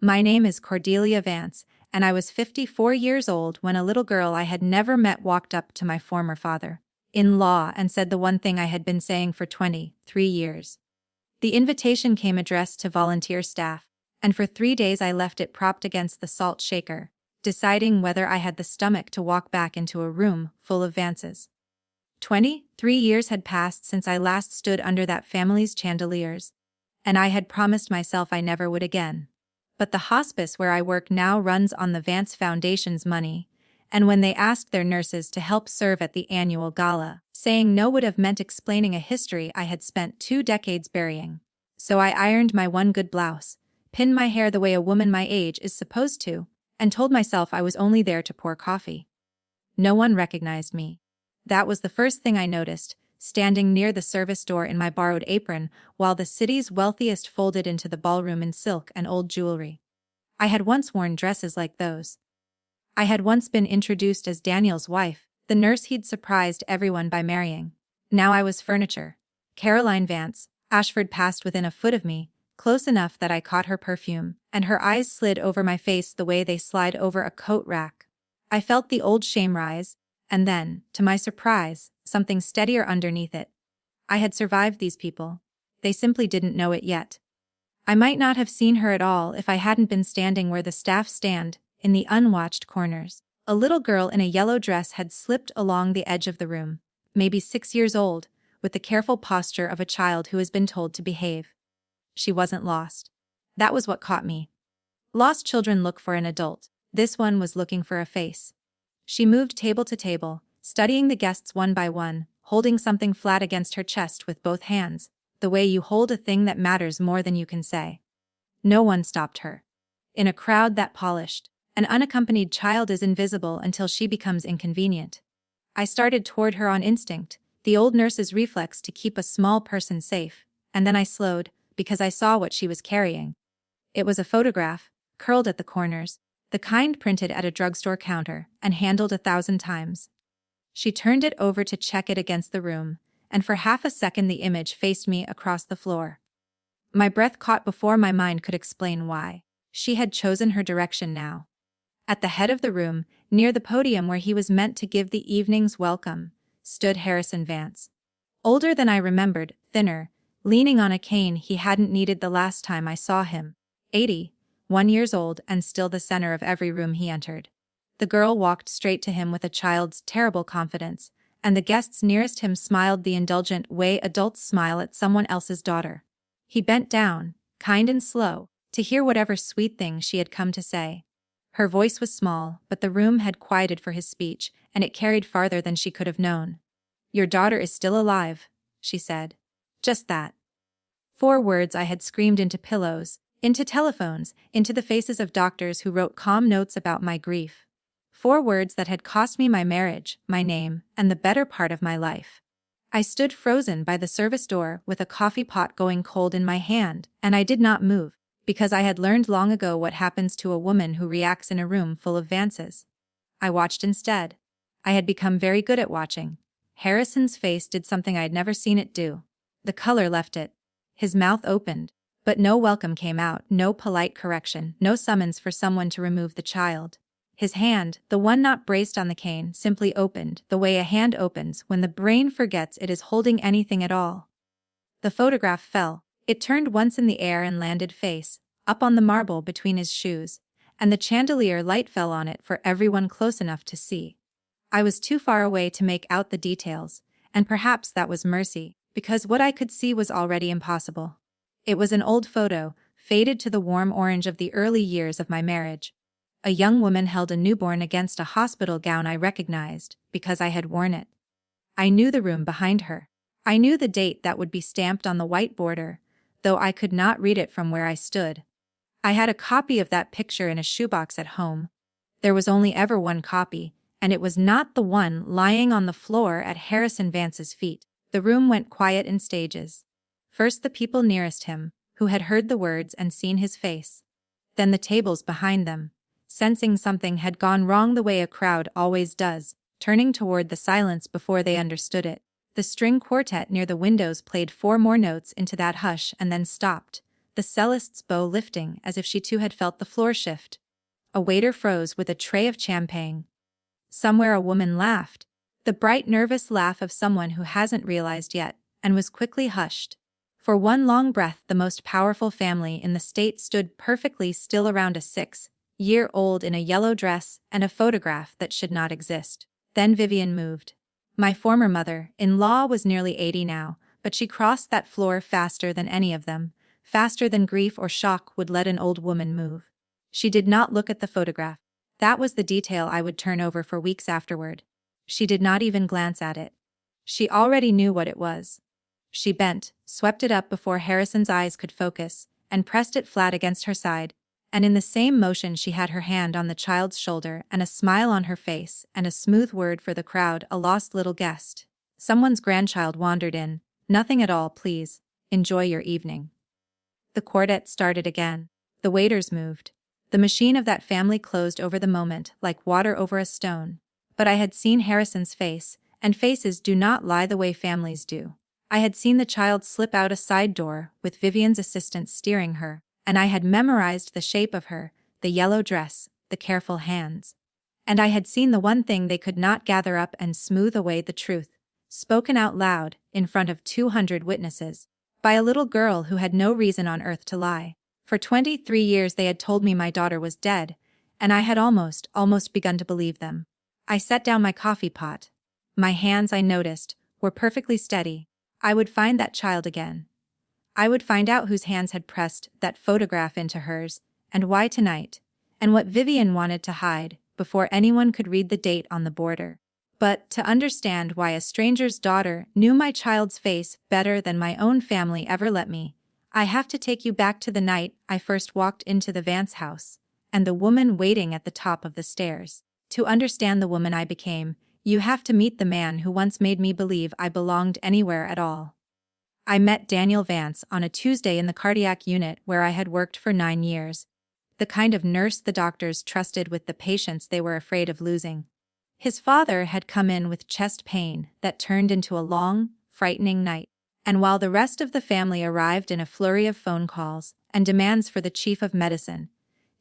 My name is Cordelia Vance, and I was 54 years old when a little girl I had never met walked up to my former father-in-law and said the one thing I had been saying for 23 years. The invitation came addressed to volunteer staff, and for 3 days I left it propped against the salt shaker, deciding whether I had the stomach to walk back into a room full of Vances. 23 years had passed since I last stood under that family's chandeliers, and I had promised myself I never would again. But the hospice where I work now runs on the Vance Foundation's money, and when they asked their nurses to help serve at the annual gala, saying no would have meant explaining a history I had spent 2 decades burying. So I ironed my one good blouse, pinned my hair the way a woman my age is supposed to, and told myself I was only there to pour coffee. No one recognized me. That was the first thing I noticed, standing near the service door in my borrowed apron while the city's wealthiest folded into the ballroom in silk and old jewelry. I had once worn dresses like those. I had once been introduced as Daniel's wife, the nurse he'd surprised everyone by marrying. Now I was furniture. Caroline Vance. Ashford passed within a foot of me, close enough that I caught her perfume, and her eyes slid over my face the way they slide over a coat rack. I felt the old shame rise, and then, to my surprise, something steadier underneath it. I had survived these people. They simply didn't know it yet. I might not have seen her at all if I hadn't been standing where the staff stand, in the unwatched corners. A little girl in a yellow dress had slipped along the edge of the room, maybe 6 years old, with the careful posture of a child who has been told to behave. She wasn't lost. That was what caught me. Lost children look for an adult. This one was looking for a face. She moved table to table, studying the guests one by one, holding something flat against her chest with both hands, the way you hold a thing that matters more than you can say. No one stopped her. In a crowd that polished, an unaccompanied child is invisible until she becomes inconvenient. I started toward her on instinct, the old nurse's reflex to keep a small person safe, and then I slowed, because I saw what she was carrying. It was a photograph, curled at the corners, the kind printed at a drugstore counter and handled 1,000 times. She turned it over to check it against the room, and for half a second the image faced me across the floor. My breath caught before my mind could explain why. She had chosen her direction now. At the head of the room, near the podium where he was meant to give the evening's welcome, stood Harrison Vance. Older than I remembered, thinner, leaning on a cane he hadn't needed the last time I saw him. 81 years old and still the center of every room he entered. The girl walked straight to him with a child's terrible confidence, and the guests nearest him smiled the indulgent way adults smile at someone else's daughter. He bent down, kind and slow, to hear whatever sweet thing she had come to say. Her voice was small, but the room had quieted for his speech, and it carried farther than she could have known. "Your daughter is still alive," she said. Just that. 4 words I had screamed into pillows, into telephones, into the faces of doctors who wrote calm notes about my grief. 4 words that had cost me my marriage, my name, and the better part of my life. I stood frozen by the service door with a coffee pot going cold in my hand, and I did not move, because I had learned long ago what happens to a woman who reacts in a room full of Vances. I watched instead. I had become very good at watching. Harrison's face did something I had never seen it do. The color left it. His mouth opened, but no welcome came out, no polite correction, no summons for someone to remove the child. His hand, the one not braced on the cane, simply opened, the way a hand opens when the brain forgets it is holding anything at all. The photograph fell. It turned once in the air and landed face up on the marble between his shoes, and the chandelier light fell on it for everyone close enough to see. I was too far away to make out the details, and perhaps that was mercy, because what I could see was already impossible. It was an old photo, faded to the warm orange of the early years of my marriage. A young woman held a newborn against a hospital gown I recognized, because I had worn it. I knew the room behind her. I knew the date that would be stamped on the white border, though I could not read it from where I stood. I had a copy of that picture in a shoebox at home. There was only ever one copy, and it was not the one lying on the floor at Harrison Vance's feet. The room went quiet in stages. First the people nearest him, who had heard the words and seen his face. Then the tables behind them, sensing something had gone wrong the way a crowd always does, turning toward the silence before they understood it. The string quartet near the windows played 4 more notes into that hush and then stopped, the cellist's bow lifting as if she too had felt the floor shift. A waiter froze with a tray of champagne. Somewhere a woman laughed, the bright nervous laugh of someone who hasn't realized yet, and was quickly hushed. For one long breath the most powerful family in the state stood perfectly still around a 6-year-old in a yellow dress and a photograph that should not exist. Then Vivian moved. My former mother-in-law was nearly 80 now, but she crossed that floor faster than any of them, faster than grief or shock would let an old woman move. She did not look at the photograph. That was the detail I would turn over for weeks afterward. She did not even glance at it. She already knew what it was. She bent, swept it up before Harrison's eyes could focus, and pressed it flat against her side, and in the same motion she had her hand on the child's shoulder and a smile on her face and a smooth word for the crowd, a lost little guest. Someone's grandchild wandered in. Nothing at all, please. Enjoy your evening. The quartet started again. The waiters moved. The machine of that family closed over the moment like water over a stone. But I had seen Harrison's face, and faces do not lie the way families do. I had seen the child slip out a side door with Vivian's assistant steering her, and I had memorized the shape of her, the yellow dress, the careful hands. And I had seen the one thing they could not gather up and smooth away, the truth, spoken out loud, in front of 200 witnesses, by a little girl who had no reason on earth to lie. For 23 years they had told me my daughter was dead, and I had almost begun to believe them. I set down my coffee pot. My hands, I noticed, were perfectly steady. I would find that child again. I would find out whose hands had pressed that photograph into hers, and why tonight, and what Vivian wanted to hide, before anyone could read the date on the border. But to understand why a stranger's daughter knew my child's face better than my own family ever let me, I have to take you back to the night I first walked into the Vance house, and the woman waiting at the top of the stairs. To understand the woman I became, you have to meet the man who once made me believe I belonged anywhere at all. I met Daniel Vance on a Tuesday in the cardiac unit where I had worked for 9 years. The kind of nurse the doctors trusted with the patients they were afraid of losing. His father had come in with chest pain that turned into a long, frightening night, and while the rest of the family arrived in a flurry of phone calls and demands for the chief of medicine,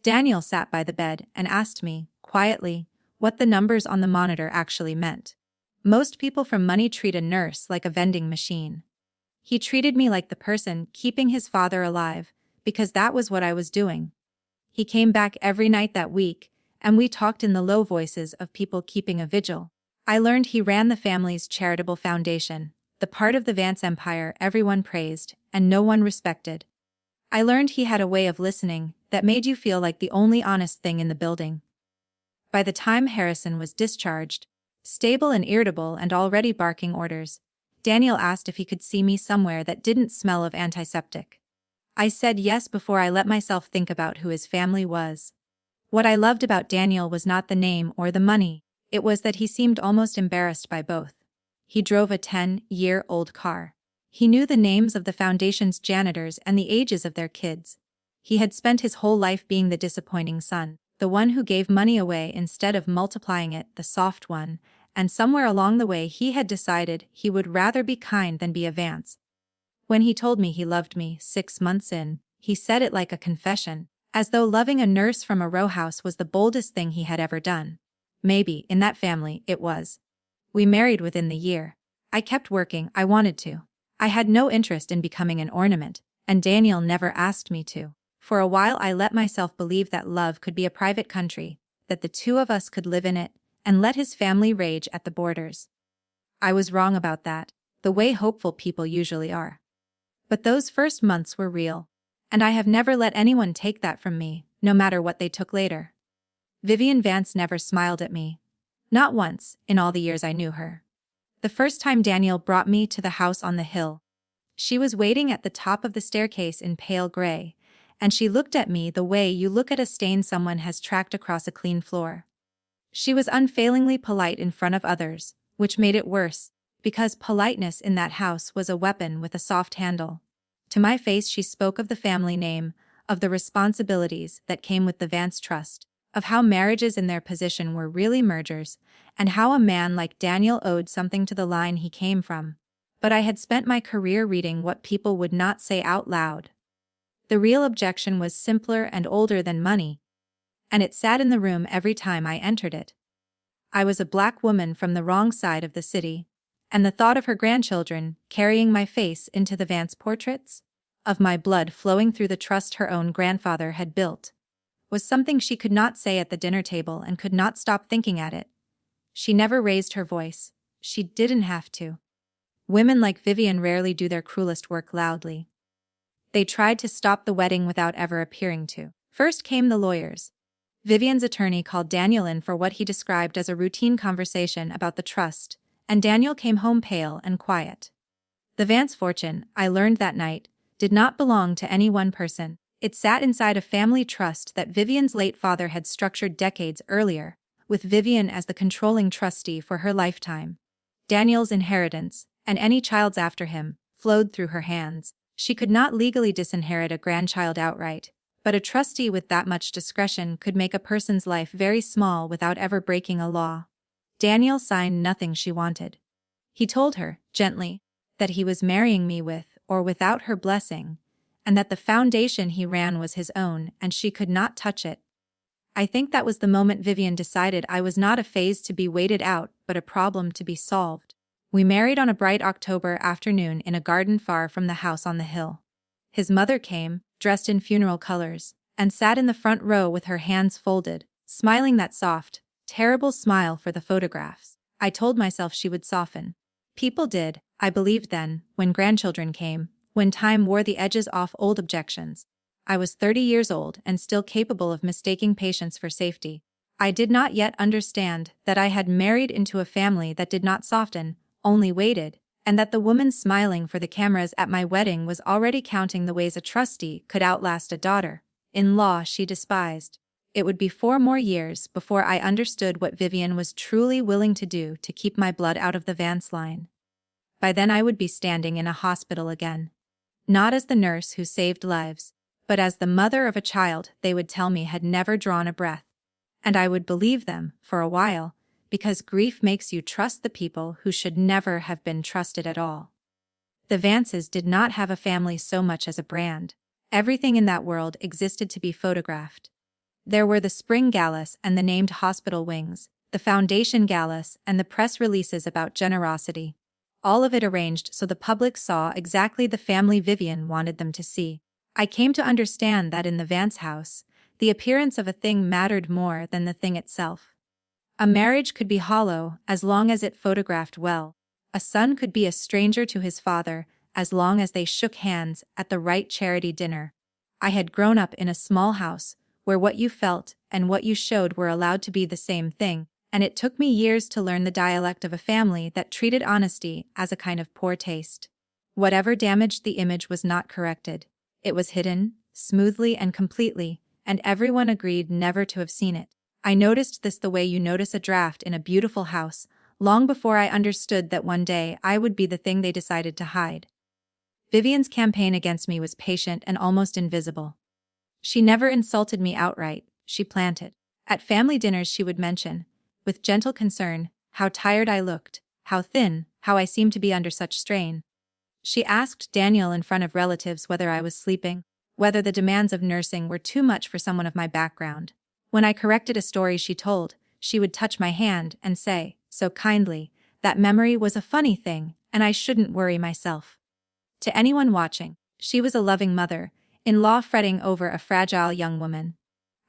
Daniel sat by the bed and asked me, quietly, what the numbers on the monitor actually meant. Most people from money treat a nurse like a vending machine. He treated me like the person keeping his father alive, because that was what I was doing. He came back every night that week, and we talked in the low voices of people keeping a vigil. I learned he ran the family's charitable foundation, the part of the Vance empire everyone praised and no one respected. I learned he had a way of listening that made you feel like the only honest thing in the building. By the time Harrison was discharged, stable and irritable and already barking orders, Daniel asked if he could see me somewhere that didn't smell of antiseptic. I said yes before I let myself think about who his family was. What I loved about Daniel was not the name or the money, it was that he seemed almost embarrassed by both. He drove a 10-year-old car. He knew the names of the foundation's janitors and the ages of their kids. He had spent his whole life being the disappointing son, the one who gave money away instead of multiplying it, the soft one, and somewhere along the way he had decided he would rather be kind than be a Vance. When he told me he loved me 6 months in, he said it like a confession, as though loving a nurse from a row house was the boldest thing he had ever done. Maybe, in that family, it was. We married within the year. I kept working, I wanted to. I had no interest in becoming an ornament, and Daniel never asked me to. For a while I let myself believe that love could be a private country, that the two of us could live in it, and let his family rage at the borders. I was wrong about that, the way hopeful people usually are. But those first months were real, and I have never let anyone take that from me, no matter what they took later. Vivian Vance never smiled at me. Not once, in all the years I knew her. The first time Daniel brought me to the house on the hill, she was waiting at the top of the staircase in pale gray, and she looked at me the way you look at a stain someone has tracked across a clean floor. She was unfailingly polite in front of others, which made it worse, because politeness in that house was a weapon with a soft handle. To my face she spoke of the family name, of the responsibilities that came with the Vance Trust, of how marriages in their position were really mergers, and how a man like Daniel owed something to the line he came from. But I had spent my career reading what people would not say out loud. The real objection was simpler and older than money, and it sat in the room every time I entered it. I was a black woman from the wrong side of the city, and the thought of her grandchildren carrying my face into the Vance portraits, of my blood flowing through the trust her own grandfather had built, was something she could not say at the dinner table and could not stop thinking at it. She never raised her voice. She didn't have to. Women like Vivian rarely do their cruelest work loudly. They tried to stop the wedding without ever appearing to. First came the lawyers. Vivian's attorney called Daniel in for what he described as a routine conversation about the trust, and Daniel came home pale and quiet. The Vance fortune, I learned that night, did not belong to any one person. It sat inside a family trust that Vivian's late father had structured decades earlier, with Vivian as the controlling trustee for her lifetime. Daniel's inheritance, and any child's after him, flowed through her hands. She could not legally disinherit a grandchild outright, but a trustee with that much discretion could make a person's life very small without ever breaking a law. Daniel signed nothing she wanted. He told her, gently, that he was marrying me with or without her blessing, and that the foundation he ran was his own and she could not touch it. I think that was the moment Vivian decided I was not a phase to be waited out but a problem to be solved. We married on a bright October afternoon in a garden far from the house on the hill. His mother came, dressed in funeral colors, and sat in the front row with her hands folded, smiling that soft, terrible smile for the photographs. I told myself she would soften. People did, I believed then, when grandchildren came, when time wore the edges off old objections. I was 30 years old and still capable of mistaking patience for safety. I did not yet understand that I had married into a family that did not soften, only waited, and that the woman smiling for the cameras at my wedding was already counting the ways a trustee could outlast a daughter-in-law she despised. It would be 4 more years before I understood what Vivian was truly willing to do to keep my blood out of the Vance line. By then I would be standing in a hospital again. Not as the nurse who saved lives, but as the mother of a child they would tell me had never drawn a breath. And I would believe them, for a while, because grief makes you trust the people who should never have been trusted at all. The Vances did not have a family so much as a brand. Everything in that world existed to be photographed. There were the spring galas and the named hospital wings, the foundation galas and the press releases about generosity. All of it arranged so the public saw exactly the family Vivian wanted them to see. I came to understand that in the Vance house, the appearance of a thing mattered more than the thing itself. A marriage could be hollow as long as it photographed well. A son could be a stranger to his father as long as they shook hands at the right charity dinner. I had grown up in a small house where what you felt and what you showed were allowed to be the same thing, and it took me years to learn the dialect of a family that treated honesty as a kind of poor taste. Whatever damaged the image was not corrected. It was hidden, smoothly and completely, and everyone agreed never to have seen it. I noticed this the way you notice a draft in a beautiful house, long before I understood that one day I would be the thing they decided to hide. Vivian's campaign against me was patient and almost invisible. She never insulted me outright, she planted. At family dinners she would mention, with gentle concern, how tired I looked, how thin, how I seemed to be under such strain. She asked Daniel in front of relatives whether I was sleeping, whether the demands of nursing were too much for someone of my background. When I corrected a story she told, she would touch my hand and say, so kindly, that memory was a funny thing, and I shouldn't worry myself. To anyone watching, she was a loving mother-in-law fretting over a fragile young woman.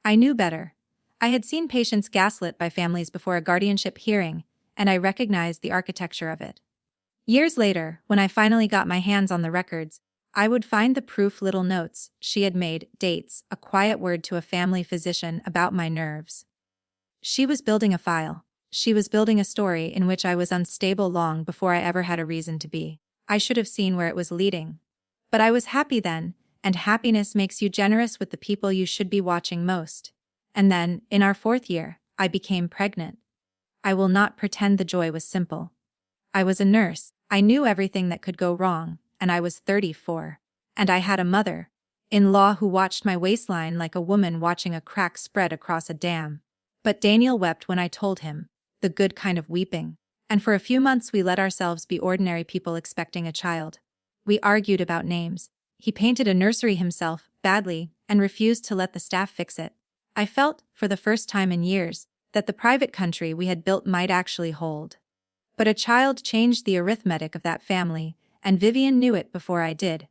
I knew better. I had seen patients gaslit by families before a guardianship hearing, and I recognized the architecture of it. Years later, when I finally got my hands on the records, I would find the proof little notes she had made, dates, a quiet word to a family physician about my nerves. She was building a file. She was building a story in which I was unstable long before I ever had a reason to be. I should have seen where it was leading. But I was happy then, and happiness makes you generous with the people you should be watching most. And then, in our 4th year, I became pregnant. I will not pretend the joy was simple. I was a nurse. I knew everything that could go wrong, and I was 34. And I had a mother-in-law who watched my waistline like a woman watching a crack spread across a dam. But Daniel wept when I told him, the good kind of weeping. And for a few months we let ourselves be ordinary people expecting a child. We argued about names. He painted a nursery himself, badly, and refused to let the staff fix it. I felt, for the first time in years, that the private country we had built might actually hold. But a child changed the arithmetic of that family, and Vivian knew it before I did.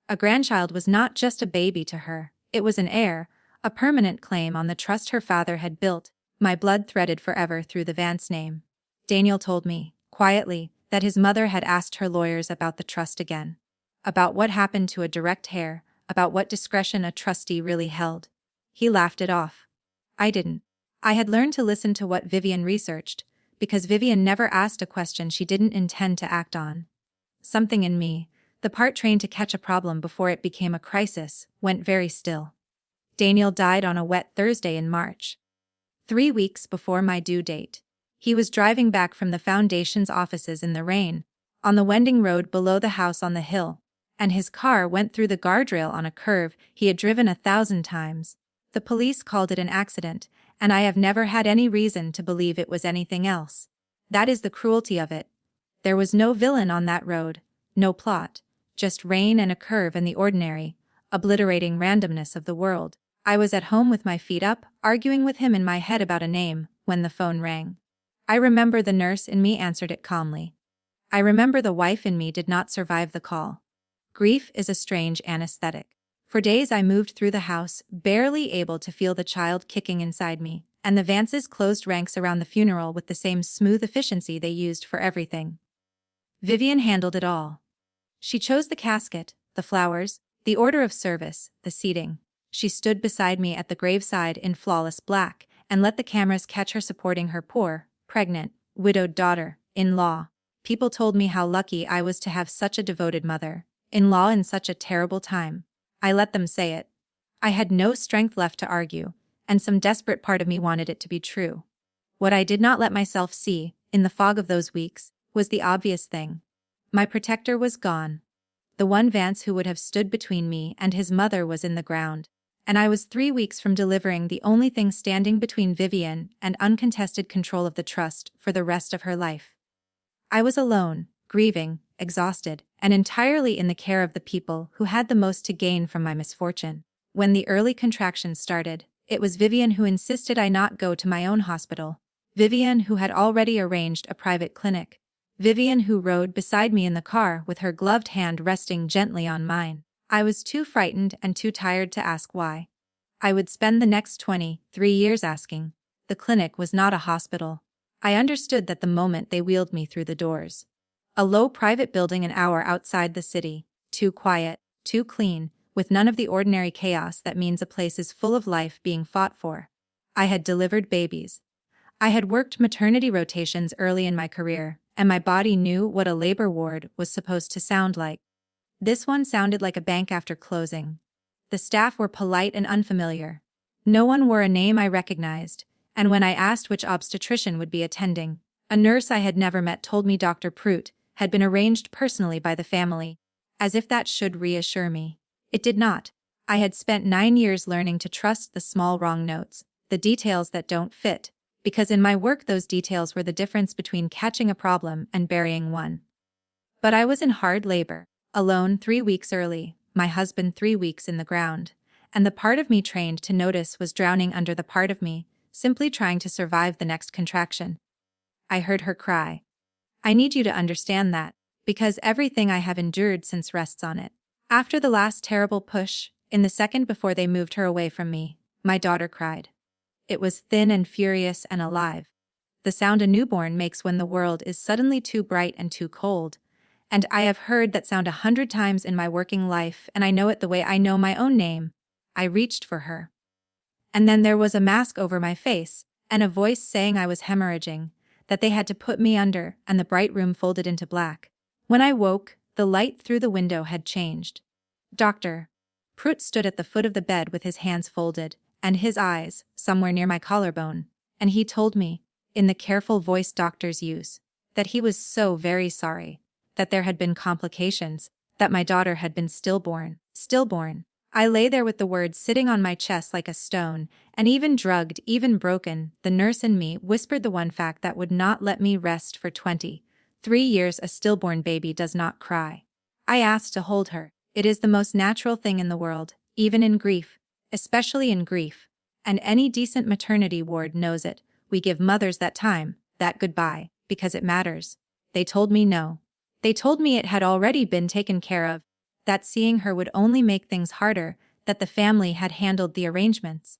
A grandchild was not just a baby to her, it was an heir, a permanent claim on the trust her father had built, my blood threaded forever through the Vance name. Daniel told me, quietly, that his mother had asked her lawyers about the trust again. About what happened to a direct heir, about what discretion a trustee really held. He laughed it off. I didn't. I had learned to listen to what Vivian researched, because Vivian never asked a question she didn't intend to act on. Something in me, the part trained to catch a problem before it became a crisis, went very still. Daniel died on a wet Thursday in March. 3 weeks before my due date. He was driving back from the foundation's offices in the rain, on the winding road below the house on the hill, and his car went through the guardrail on a curve he had driven 1,000 times. The police called it an accident, and I have never had any reason to believe it was anything else. That is the cruelty of it. There was no villain on that road, no plot, just rain and a curve and the ordinary, obliterating randomness of the world. I was at home with my feet up, arguing with him in my head about a name, when the phone rang. I remember the nurse in me answered it calmly. I remember the wife in me did not survive the call. Grief is a strange anesthetic. For days I moved through the house, barely able to feel the child kicking inside me, and the Vances closed ranks around the funeral with the same smooth efficiency they used for everything. Vivian handled it all. She chose the casket, the flowers, the order of service, the seating. She stood beside me at the graveside in flawless black, and let the cameras catch her supporting her poor, pregnant, widowed daughter-in-law. People told me how lucky I was to have such a devoted mother-in-law in such a terrible time. I let them say it. I had no strength left to argue, and some desperate part of me wanted it to be true. What I did not let myself see, in the fog of those weeks, was the obvious thing. My protector was gone. The one Vance who would have stood between me and his mother was in the ground, and I was 3 weeks from delivering the only thing standing between Vivian and uncontested control of the trust for the rest of her life. I was alone, grieving, exhausted, and entirely in the care of the people who had the most to gain from my misfortune. When the early contractions started, it was Vivian who insisted I not go to my own hospital. Vivian who had already arranged a private clinic. Vivian who rode beside me in the car with her gloved hand resting gently on mine. I was too frightened and too tired to ask why. I would spend the next 23 years asking. The clinic was not a hospital. I understood that the moment they wheeled me through the doors. A low private building an hour outside the city, too quiet, too clean, with none of the ordinary chaos that means a place is full of life being fought for. I had delivered babies. I had worked maternity rotations early in my career, and my body knew what a labor ward was supposed to sound like. This one sounded like a bank after closing. The staff were polite and unfamiliar. No one wore a name I recognized, and when I asked which obstetrician would be attending, a nurse I had never met told me Dr. Prout had been arranged personally by the family, as if that should reassure me. It did not. I had spent 9 years learning to trust the small wrong notes, the details that don't fit, because in my work those details were the difference between catching a problem and burying one. But I was in hard labor, alone 3 weeks early, my husband 3 weeks in the ground, and the part of me trained to notice was drowning under the part of me, simply trying to survive the next contraction. I heard her cry. I need you to understand that, because everything I have endured since rests on it. After the last terrible push, in the second before they moved her away from me, my daughter cried. It was thin and furious and alive. The sound a newborn makes when the world is suddenly too bright and too cold. And I have heard that sound 100 times in my working life, and I know it the way I know my own name. I reached for her. And then there was a mask over my face, and a voice saying I was hemorrhaging, that they had to put me under, and the bright room folded into black. When I woke, the light through the window had changed. Dr. Prout stood at the foot of the bed with his hands folded, and his eyes, somewhere near my collarbone, and he told me, in the careful voice doctors use, that he was so very sorry, that there had been complications, that my daughter had been stillborn. I lay there with the words sitting on my chest like a stone, and even drugged, even broken, the nurse in me whispered the one fact that would not let me rest for 23 years. A stillborn baby does not cry. I asked to hold her. It is the most natural thing in the world, even in grief, especially in grief. And any decent maternity ward knows it. We give mothers that time, that goodbye, because it matters. They told me no. They told me it had already been taken care of, that seeing her would only make things harder, that the family had handled the arrangements.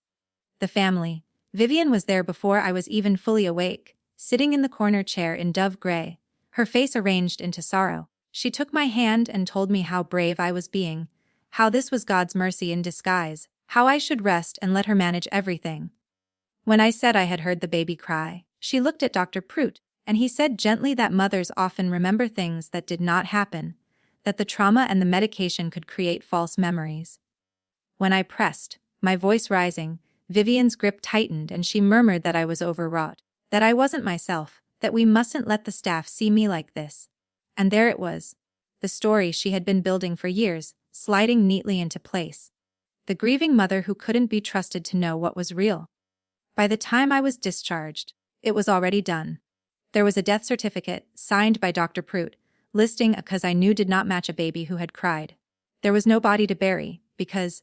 The family. Vivian was there before I was even fully awake, sitting in the corner chair in dove gray, her face arranged into sorrow. She took my hand and told me how brave I was being, how this was God's mercy in disguise, how I should rest and let her manage everything. When I said I had heard the baby cry, she looked at Dr. Prout, and he said gently that mothers often remember things that did not happen, that the trauma and the medication could create false memories. When I pressed, my voice rising, Vivian's grip tightened and she murmured that I was overwrought, that I wasn't myself, that we mustn't let the staff see me like this. And there it was. The story she had been building for years, sliding neatly into place. The grieving mother who couldn't be trusted to know what was real. By the time I was discharged, it was already done. There was a death certificate, signed by Dr. Prout, listing a cause I knew did not match a baby who had cried. There was no body to bury, because,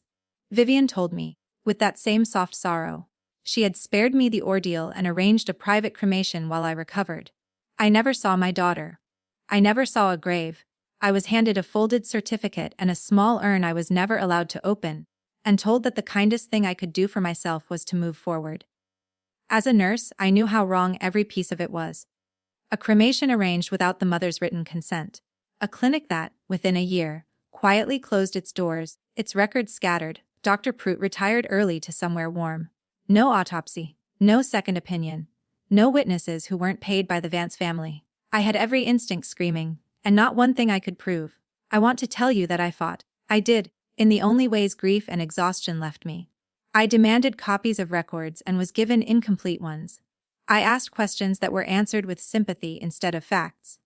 Vivian told me, with that same soft sorrow, she had spared me the ordeal and arranged a private cremation while I recovered. I never saw my daughter. I never saw a grave. I was handed a folded certificate and a small urn I was never allowed to open, and told that the kindest thing I could do for myself was to move forward. As a nurse, I knew how wrong every piece of it was. A cremation arranged without the mother's written consent. A clinic that, within a year, quietly closed its doors, its records scattered. Dr. Prout retired early to somewhere warm. No autopsy, no second opinion, no witnesses who weren't paid by the Vance family. I had every instinct screaming, and not one thing I could prove. I want to tell you that I fought. I did, in the only ways grief and exhaustion left me. I demanded copies of records and was given incomplete ones. I asked questions that were answered with sympathy instead of facts.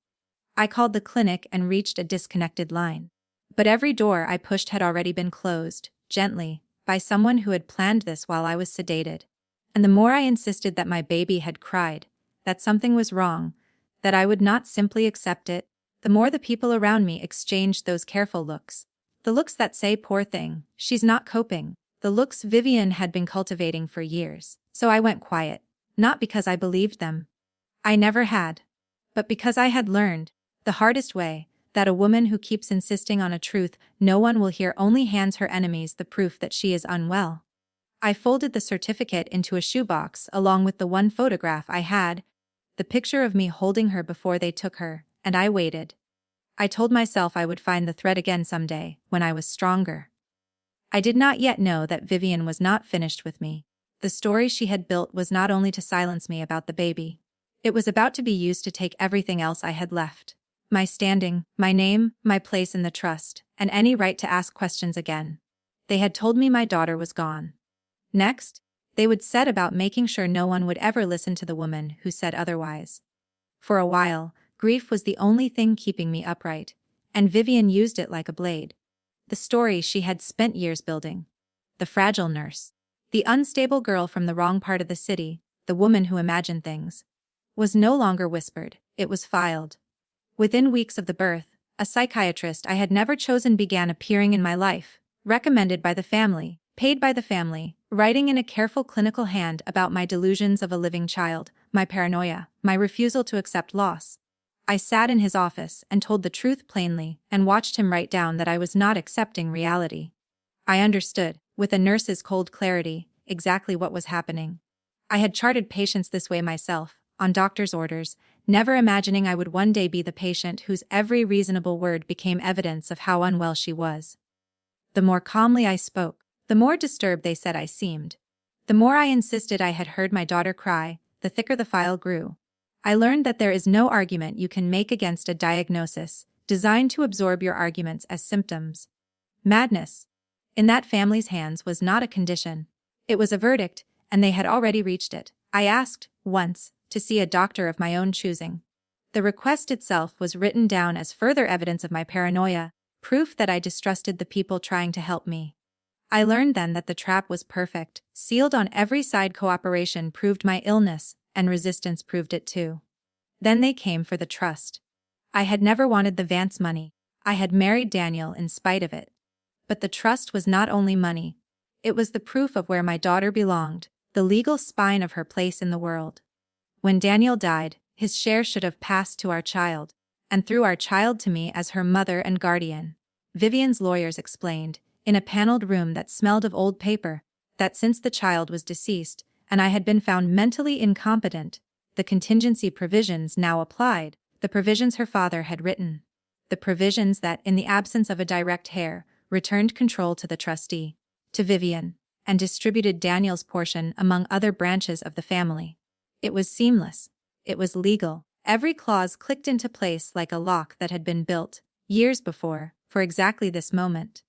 I called the clinic and reached a disconnected line. But every door I pushed had already been closed, gently, by someone who had planned this while I was sedated. And the more I insisted that my baby had cried, that something was wrong, that I would not simply accept it, the more the people around me exchanged those careful looks. The looks that say, poor thing, she's not coping. The looks Vivian had been cultivating for years. So I went quiet, not because I believed them. I never had. But because I had learned, the hardest way, that a woman who keeps insisting on a truth no one will hear only hands her enemies the proof that she is unwell. I folded the certificate into a shoebox along with the one photograph I had, the picture of me holding her before they took her, and I waited. I told myself I would find the thread again someday, when I was stronger. I did not yet know that Vivian was not finished with me. The story she had built was not only to silence me about the baby. It was about to be used to take everything else I had left. My standing, my name, my place in the trust, and any right to ask questions again. They had told me my daughter was gone. Next, they would set about making sure no one would ever listen to the woman who said otherwise. For a while, grief was the only thing keeping me upright, and Vivian used it like a blade. The story she had spent years building. The fragile nurse. The unstable girl from the wrong part of the city, the woman who imagined things. Was no longer whispered, it was filed. Within weeks of the birth, a psychiatrist I had never chosen began appearing in my life, recommended by the family, paid by the family, writing in a careful clinical hand about my delusions of a living child, my paranoia, my refusal to accept loss. I sat in his office and told the truth plainly and watched him write down that I was not accepting reality. I understood, with a nurse's cold clarity, exactly what was happening. I had charted patients this way myself, on doctor's orders, never imagining I would one day be the patient whose every reasonable word became evidence of how unwell she was. The more calmly I spoke, the more disturbed they said I seemed. The more I insisted I had heard my daughter cry, the thicker the file grew. I learned that there is no argument you can make against a diagnosis, designed to absorb your arguments as symptoms. Madness, in that family's hands, was not a condition. It was a verdict, and they had already reached it. I asked, once, to see a doctor of my own choosing. The request itself was written down as further evidence of my paranoia, proof that I distrusted the people trying to help me. I learned then that the trap was perfect, sealed on every side. Cooperation proved my illness, and resistance proved it too. Then they came for the trust. I had never wanted the Vance money. I had married Daniel in spite of it. But the trust was not only money. It was the proof of where my daughter belonged, the legal spine of her place in the world. When Daniel died, his share should have passed to our child, and through our child to me as her mother and guardian. Vivian's lawyers explained, in a paneled room that smelled of old paper, that since the child was deceased, and I had been found mentally incompetent, the contingency provisions now applied, the provisions her father had written. The provisions that, in the absence of a direct heir, returned control to the trustee, to Vivian, and distributed Daniel's portion among other branches of the family. It was seamless. It was legal. Every clause clicked into place like a lock that had been built, years before, for exactly this moment.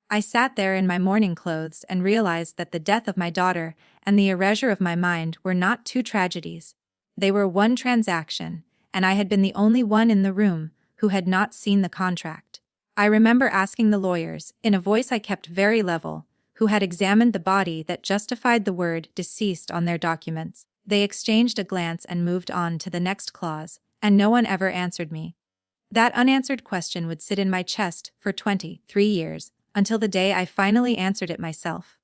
I sat there in my mourning clothes and realized that the death of my daughter and the erasure of my mind were not two tragedies. They were one transaction, and I had been the only one in the room who had not seen the contract. I remember asking the lawyers, in a voice I kept very level, who had examined the body that justified the word deceased on their documents. They exchanged a glance and moved on to the next clause, and no one ever answered me. That unanswered question would sit in my chest for 23 years, until the day I finally answered it myself.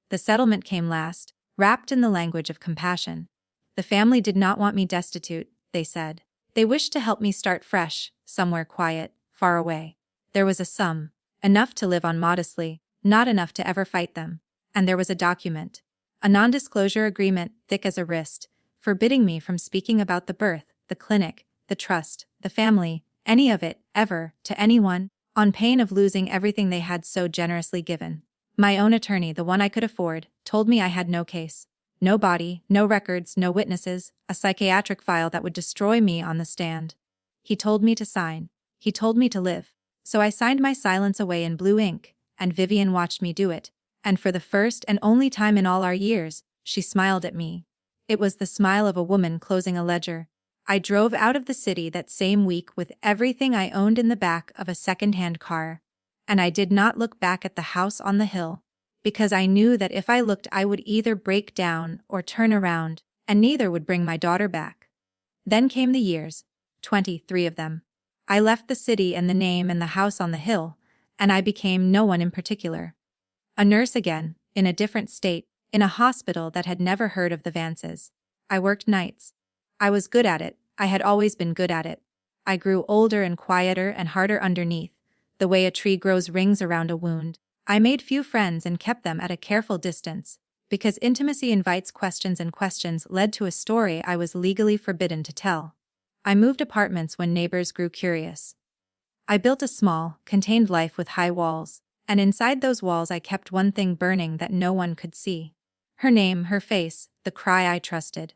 The settlement came last, wrapped in the language of compassion. The family did not want me destitute, they said. They wished to help me start fresh, somewhere quiet, far away. There was a sum, enough to live on modestly, not enough to ever fight them. And there was a document, a non-disclosure agreement thick as a wrist, forbidding me from speaking about the birth, the clinic, the trust, the family, any of it, ever, to anyone, on pain of losing everything they had so generously given. My own attorney, the one I could afford, told me I had no case. No body, no records, no witnesses, a psychiatric file that would destroy me on the stand. He told me to sign. He told me to live. So I signed my silence away in blue ink, and Vivian watched me do it. And for the first and only time in all our years, she smiled at me. It was the smile of a woman closing a ledger. I drove out of the city that same week with everything I owned in the back of a second-hand car. And I did not look back at the house on the hill, because I knew that if I looked I would either break down or turn around, and neither would bring my daughter back. Then came the years, 23 of them. I left the city and the name and the house on the hill, and I became no one in particular. A nurse again, in a different state, in a hospital that had never heard of the Vances. I worked nights. I was good at it, I had always been good at it. I grew older and quieter and harder underneath, the way a tree grows rings around a wound. I made few friends and kept them at a careful distance, because intimacy invites questions and questions led to a story I was legally forbidden to tell. I moved apartments when neighbors grew curious. I built a small, contained life with high walls, and inside those walls I kept one thing burning that no one could see. Her name, her face, the cry I trusted.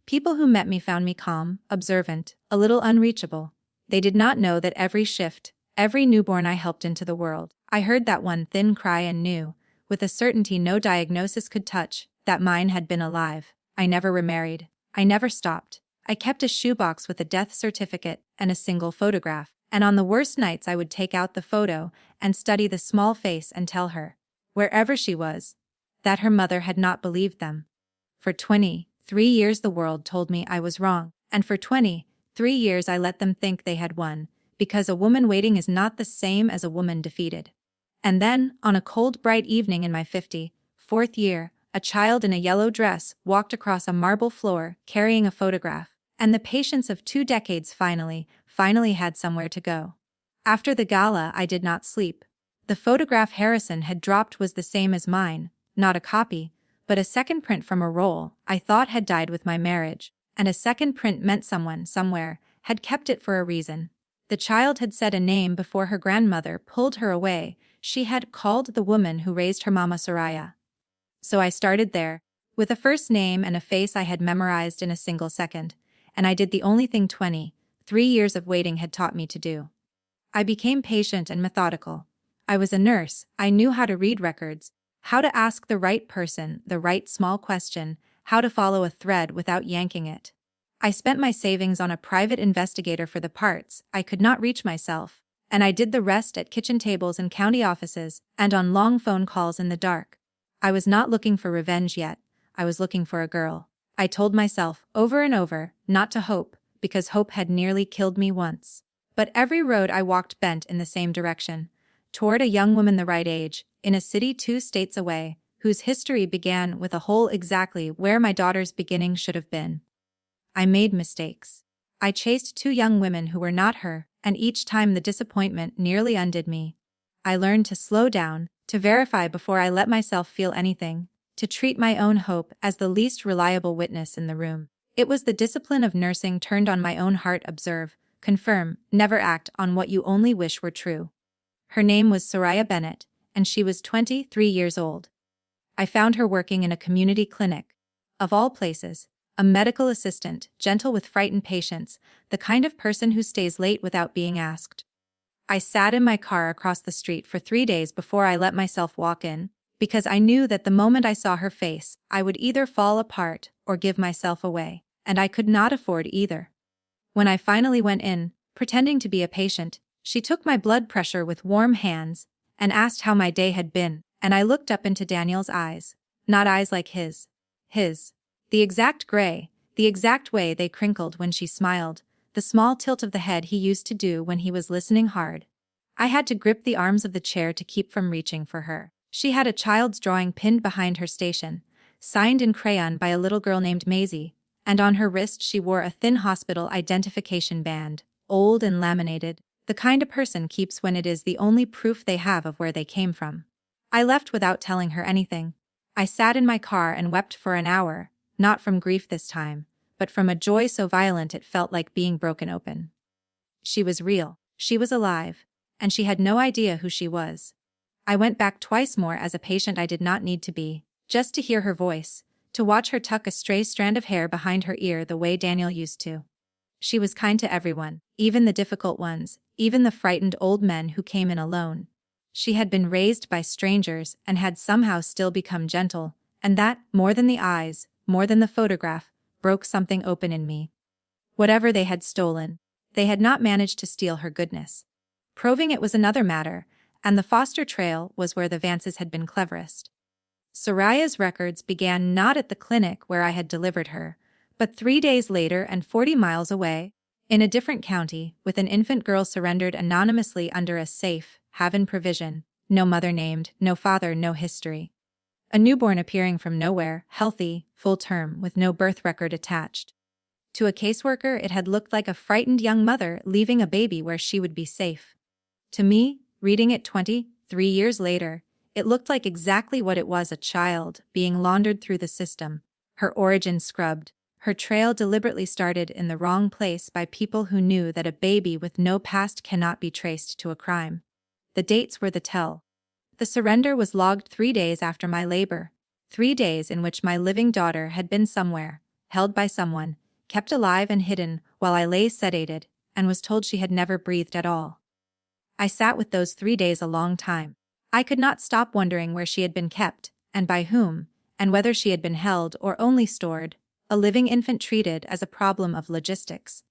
People who met me found me calm, observant, a little unreachable. They did not know that every shift, every newborn I helped into the world, I heard that one thin cry and knew, with a certainty no diagnosis could touch, that mine had been alive. I never remarried. I never stopped. I kept a shoebox with a death certificate and a single photograph, and on the worst nights I would take out the photo and study the small face and tell her, wherever she was, that her mother had not believed them. For 23 years the world told me I was wrong, and for 23 years I let them think they had won, because a woman waiting is not the same as a woman defeated. And then, on a cold bright evening in my 54th year, a child in a yellow dress walked across a marble floor carrying a photograph, and the patience of 2 decades finally had somewhere to go. After the gala I did not sleep. The photograph Harrison had dropped was the same as mine, not a copy, but a second print from a roll I thought had died with my marriage, and a second print meant someone, somewhere, had kept it for a reason. The child had said a name before her grandmother pulled her away. She had called the woman who raised her Mama Soraya. So I started there, with a first name and a face I had memorized in a single second, and I did the only thing 23 years of waiting had taught me to do. I became patient and methodical. I was a nurse, I knew how to read records, how to ask the right person the right small question, how to follow a thread without yanking it. I spent my savings on a private investigator for the parts I could not reach myself, and I did the rest at kitchen tables in county offices and on long phone calls in the dark. I was not looking for revenge yet, I was looking for a girl. I told myself, over and over, not to hope, because hope had nearly killed me once. But every road I walked bent in the same direction. toward a young woman the right age, in a city 2 states away, whose history began with a hole exactly where my daughter's beginning should have been. I made mistakes. I chased 2 young women who were not her, and each time the disappointment nearly undid me. I learned to slow down, to verify before I let myself feel anything, to treat my own hope as the least reliable witness in the room. It was the discipline of nursing turned on my own heart. Observe, confirm, never act on what you only wish were true. Her name was Soraya Bennett, and she was 23 years old. I found her working in a community clinic. Of all places, a medical assistant, gentle with frightened patients, the kind of person who stays late without being asked. I sat in my car across the street for 3 days before I let myself walk in, because I knew that the moment I saw her face, I would either fall apart or give myself away, and I could not afford either. When I finally went in, pretending to be a patient, she took my blood pressure with warm hands and asked how my day had been, and I looked up into Daniel's eyes, not eyes like his. The exact gray, the exact way they crinkled when she smiled, the small tilt of the head he used to do when he was listening hard. I had to grip the arms of the chair to keep from reaching for her. She had a child's drawing pinned behind her station, signed in crayon by a little girl named Maisie, and on her wrist she wore a thin hospital identification band, old and laminated, the kind a person keeps when it is the only proof they have of where they came from. I left without telling her anything. I sat in my car and wept for an hour, not from grief this time, but from a joy so violent it felt like being broken open. She was real, she was alive, and she had no idea who she was. I went back twice more as a patient I did not need to be, just to hear her voice, to watch her tuck a stray strand of hair behind her ear the way Daniel used to. She was kind to everyone, even the difficult ones, even the frightened old men who came in alone. She had been raised by strangers and had somehow still become gentle, and that, more than the eyes, more than the photograph, broke something open in me. Whatever they had stolen, they had not managed to steal her goodness. Proving it was another matter, and the foster trail was where the Vances had been cleverest. Soraya's records began not at the clinic where I had delivered her, but 3 days later and 40 miles away, in a different county, with an infant girl surrendered anonymously under a safe haven provision, no mother named, no father, no history. A newborn appearing from nowhere, healthy, full term, with no birth record attached. To a caseworker it had looked like a frightened young mother leaving a baby where she would be safe. To me, reading it 23 years later, it looked like exactly what it was: a child being laundered through the system, her origin scrubbed, her trail deliberately started in the wrong place by people who knew that a baby with no past cannot be traced to a crime. The dates were the tell. The surrender was logged 3 days after my labor, 3 days in which my living daughter had been somewhere, held by someone, kept alive and hidden while I lay sedated, and was told she had never breathed at all. I sat with those 3 days a long time. I could not stop wondering where she had been kept, and by whom, and whether she had been held or only stored, a living infant treated as a problem of logistics.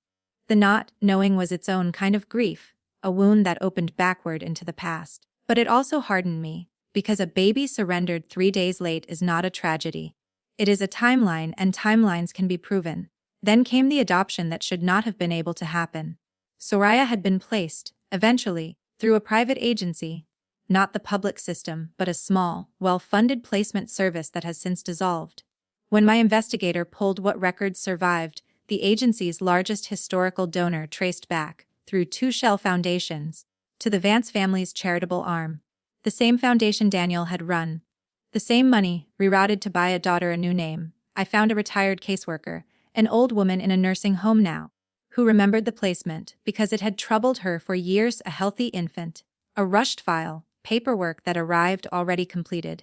The not knowing was its own kind of grief, a wound that opened backward into the past. But it also hardened me, because a baby surrendered 3 days late is not a tragedy. It is a timeline, and timelines can be proven. Then came the adoption that should not have been able to happen. Soraya had been placed, eventually, through a private agency, not the public system, but a small, well-funded placement service that has since dissolved. When my investigator pulled what records survived, the agency's largest historical donor traced back, through 2 shell foundations, to the Vance family's charitable arm. The same foundation Daniel had run. The same money, rerouted to buy a daughter a new name. I found a retired caseworker, an old woman in a nursing home now, who remembered the placement because it had troubled her for years: a healthy infant, a rushed file, paperwork that arrived already completed,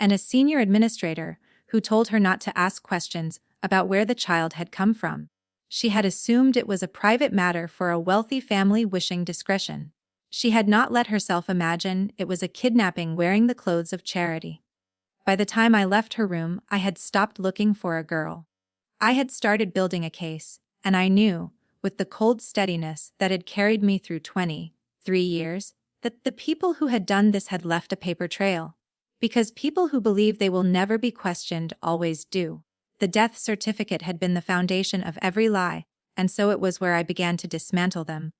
and a senior administrator who told her not to ask questions about where the child had come from. She had assumed it was a private matter for a wealthy family wishing discretion. She had not let herself imagine it was a kidnapping wearing the clothes of charity. By the time I left her room, I had stopped looking for a girl. I had started building a case, and I knew, with the cold steadiness that had carried me through 23 years, that the people who had done this had left a paper trail. Because people who believe they will never be questioned always do. The death certificate had been the foundation of every lie, and so it was where I began to dismantle them.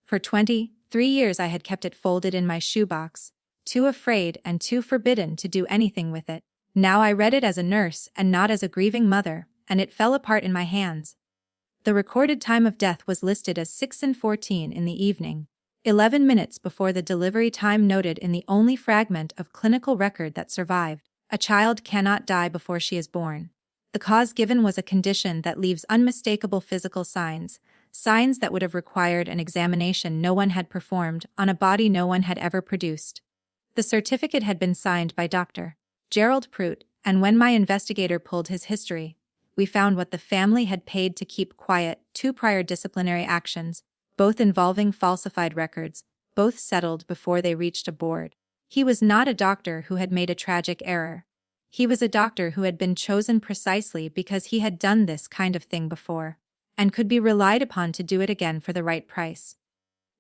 For 23 3 years I had kept it folded in my shoebox, too afraid and too forbidden to do anything with it. Now I read it as a nurse and not as a grieving mother, and it fell apart in my hands. The recorded time of death was listed as 6:14 in the evening, 11 minutes before the delivery time noted in the only fragment of clinical record that survived. A child cannot die before she is born. The cause given was a condition that leaves unmistakable physical signs, signs that would have required an examination no one had performed on a body no one had ever produced. The certificate had been signed by Dr. Gerald Prout, and when my investigator pulled his history, we found what the family had paid to keep quiet: 2 prior disciplinary actions, both involving falsified records, both settled before they reached a board. He was not a doctor who had made a tragic error. He was a doctor who had been chosen precisely because he had done this kind of thing before, and could be relied upon to do it again for the right price.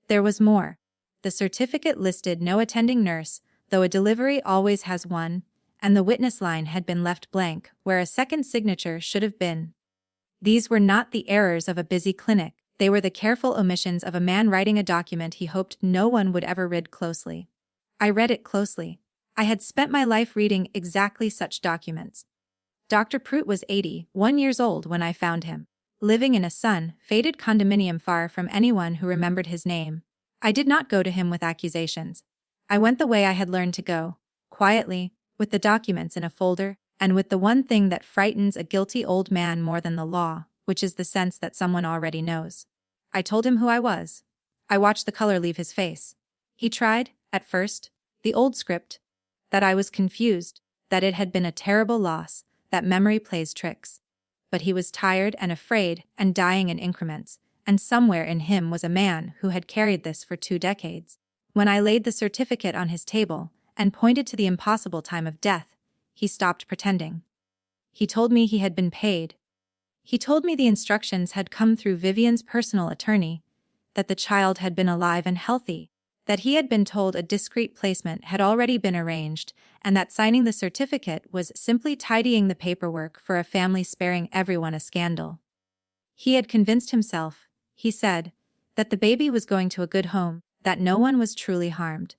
There was more. The certificate listed no attending nurse, though a delivery always has one, and the witness line had been left blank, where a second signature should have been. These were not the errors of a busy clinic, they were the careful omissions of a man writing a document he hoped no one would ever read closely. I read it closely. I had spent my life reading exactly such documents. Dr. Prout was 81 years old when I found him, living in a sun-faded condominium far from anyone who remembered his name. I did not go to him with accusations. I went the way I had learned to go, quietly, with the documents in a folder, and with the one thing that frightens a guilty old man more than the law, which is the sense that someone already knows. I told him who I was. I watched the color leave his face. He tried, at first, the old script, that I was confused, that it had been a terrible loss, that memory plays tricks. But he was tired and afraid and dying in increments, and somewhere in him was a man who had carried this for 2 decades. When I laid the certificate on his table and pointed to the impossible time of death, he stopped pretending. He told me he had been paid. He told me the instructions had come through Vivian's personal attorney, that the child had been alive and healthy, that he had been told a discreet placement had already been arranged, and that signing the certificate was simply tidying the paperwork for a family sparing everyone a scandal. He had convinced himself, he said, that the baby was going to a good home, that no one was truly harmed.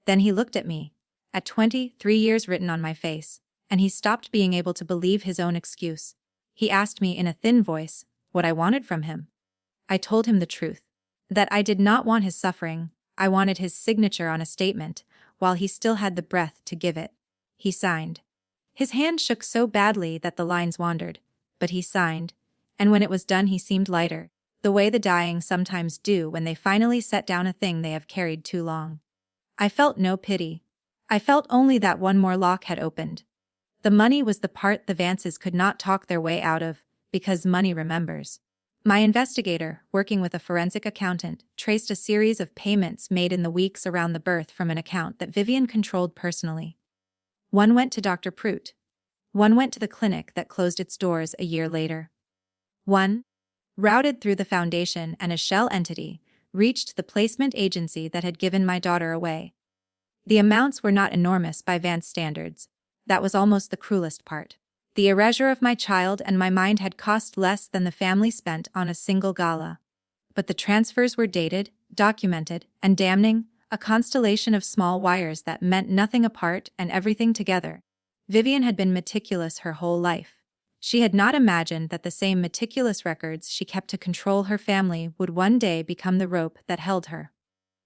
Then he looked at me, at 23 years written on my face, and he stopped being able to believe his own excuse. He asked me in a thin voice what I wanted from him. I told him the truth, that I did not want his suffering, I wanted his signature on a statement, while he still had the breath to give it. He signed. His hand shook so badly that the lines wandered, but he signed, and when it was done he seemed lighter, the way the dying sometimes do when they finally set down a thing they have carried too long. I felt no pity. I felt only that one more lock had opened. The money was the part the Vances could not talk their way out of, because money remembers. My investigator, working with a forensic accountant, traced a series of payments made in the weeks around the birth from an account that Vivian controlled personally. One went to Dr. Prout. One went to the clinic that closed its doors a year later. One, routed through the foundation and a shell entity, reached the placement agency that had given my daughter away. The amounts were not enormous by Vance standards. That was almost the cruelest part. The erasure of my child and my mind had cost less than the family spent on a single gala. But the transfers were dated, documented, and damning, a constellation of small wires that meant nothing apart and everything together. Vivian had been meticulous her whole life. She had not imagined that the same meticulous records she kept to control her family would one day become the rope that held her.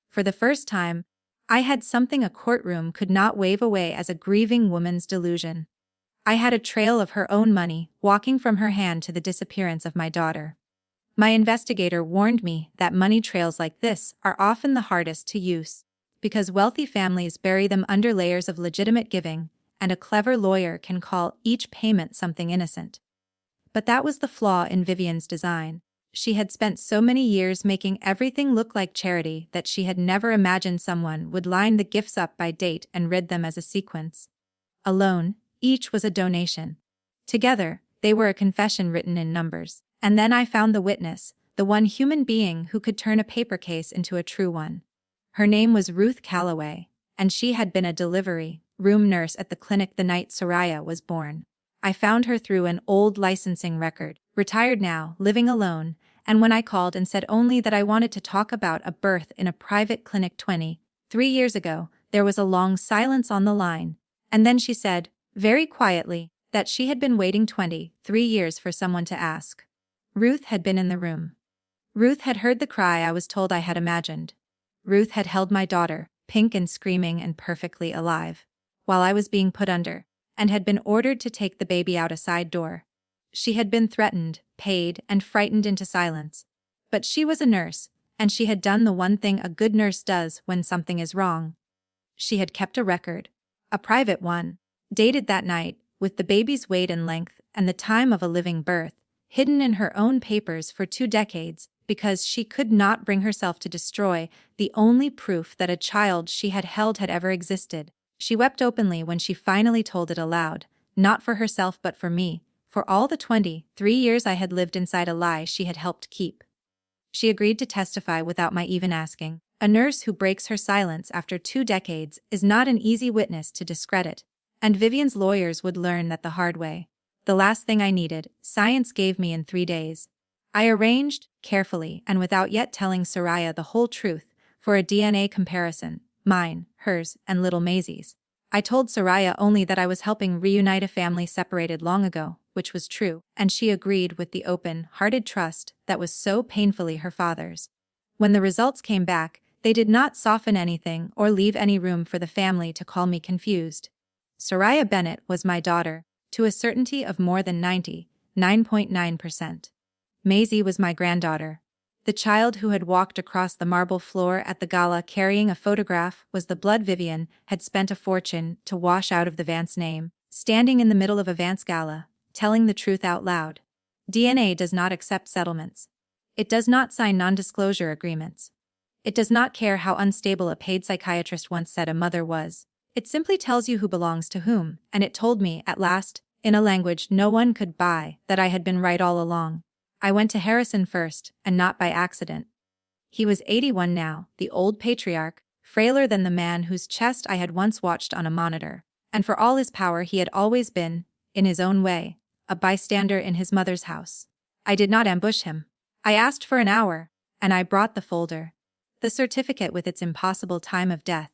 For the first time, I had something a courtroom could not wave away as a grieving woman's delusion. I had a trail of her own money, walking from her hand to the disappearance of my daughter. My investigator warned me that money trails like this are often the hardest to use, because wealthy families bury them under layers of legitimate giving, and a clever lawyer can call each payment something innocent. But that was the flaw in Vivian's design. She had spent so many years making everything look like charity that she had never imagined someone would line the gifts up by date and read them as a sequence. Alone, each was a donation. Together, they were a confession written in numbers. And then I found the witness, the one human being who could turn a paper case into a true one. Her name was Ruth Calloway, and she had been a delivery room nurse at the clinic the night Soraya was born. I found her through an old licensing record, retired now, living alone, And when I called and said only that I wanted to talk about a birth in a private clinic 23 years ago, there was a long silence on the line. And then she said, very quietly, that she had been waiting 23 years for someone to ask. Ruth had been in the room. Ruth had heard the cry I was told I had imagined. Ruth had held my daughter, pink and screaming and perfectly alive, while I was being put under, and had been ordered to take the baby out a side door. She had been threatened, paid, and frightened into silence. But she was a nurse, and she had done the one thing a good nurse does when something is wrong. She had kept a record, a private one, dated that night, with the baby's weight and length and the time of a living birth, hidden in her own papers for 2 decades, because she could not bring herself to destroy the only proof that a child she had held had ever existed. She wept openly when she finally told it aloud, not for herself but for me, for all the 23 years I had lived inside a lie she had helped keep. She agreed to testify without my even asking. A nurse who breaks her silence after 2 decades is not an easy witness to discredit, and Vivian's lawyers would learn that the hard way. The last thing I needed, science gave me in 3 days. I arranged, carefully and without yet telling Soraya the whole truth, for a DNA comparison, mine, hers, and little Maisie's. I told Soraya only that I was helping reunite a family separated long ago, which was true, and she agreed with the open-hearted trust that was so painfully her father's. When the results came back, they did not soften anything or leave any room for the family to call me confused. Soraya Bennett was my daughter, to a certainty of more than 99.9%. Maisie was my granddaughter. The child who had walked across the marble floor at the gala carrying a photograph was the blood Vivian had spent a fortune to wash out of the Vance name, standing in the middle of a Vance gala, telling the truth out loud. DNA does not accept settlements. It does not sign non-disclosure agreements. It does not care how unstable a paid psychiatrist once said a mother was. It simply tells you who belongs to whom, and it told me, at last, in a language no one could buy, that I had been right all along. I went to Harrison first, and not by accident. He was 81 now, the old patriarch, frailer than the man whose chest I had once watched on a monitor, and for all his power he had always been, in his own way, a bystander in his mother's house. I did not ambush him. I asked for an hour, and I brought the folder. The certificate with its impossible time of death,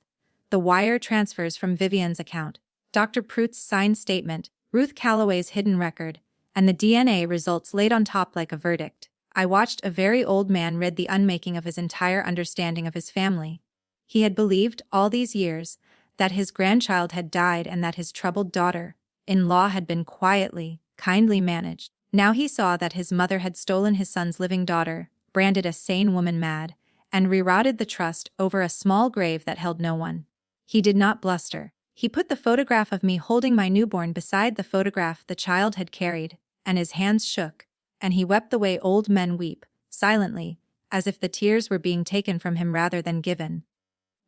the wire transfers from Vivian's account, Dr. Pruitt's signed statement, Ruth Calloway's hidden record, and the DNA results laid on top like a verdict. I watched a very old man read the unmaking of his entire understanding of his family. He had believed all these years that his grandchild had died and that his troubled daughter-in-law had been quietly, kindly managed. Now he saw that his mother had stolen his son's living daughter, branded a sane woman mad, and rerouted the trust over a small grave that held no one. He did not bluster. He put the photograph of me holding my newborn beside the photograph the child had carried, and his hands shook, and he wept the way old men weep, silently, as if the tears were being taken from him rather than given.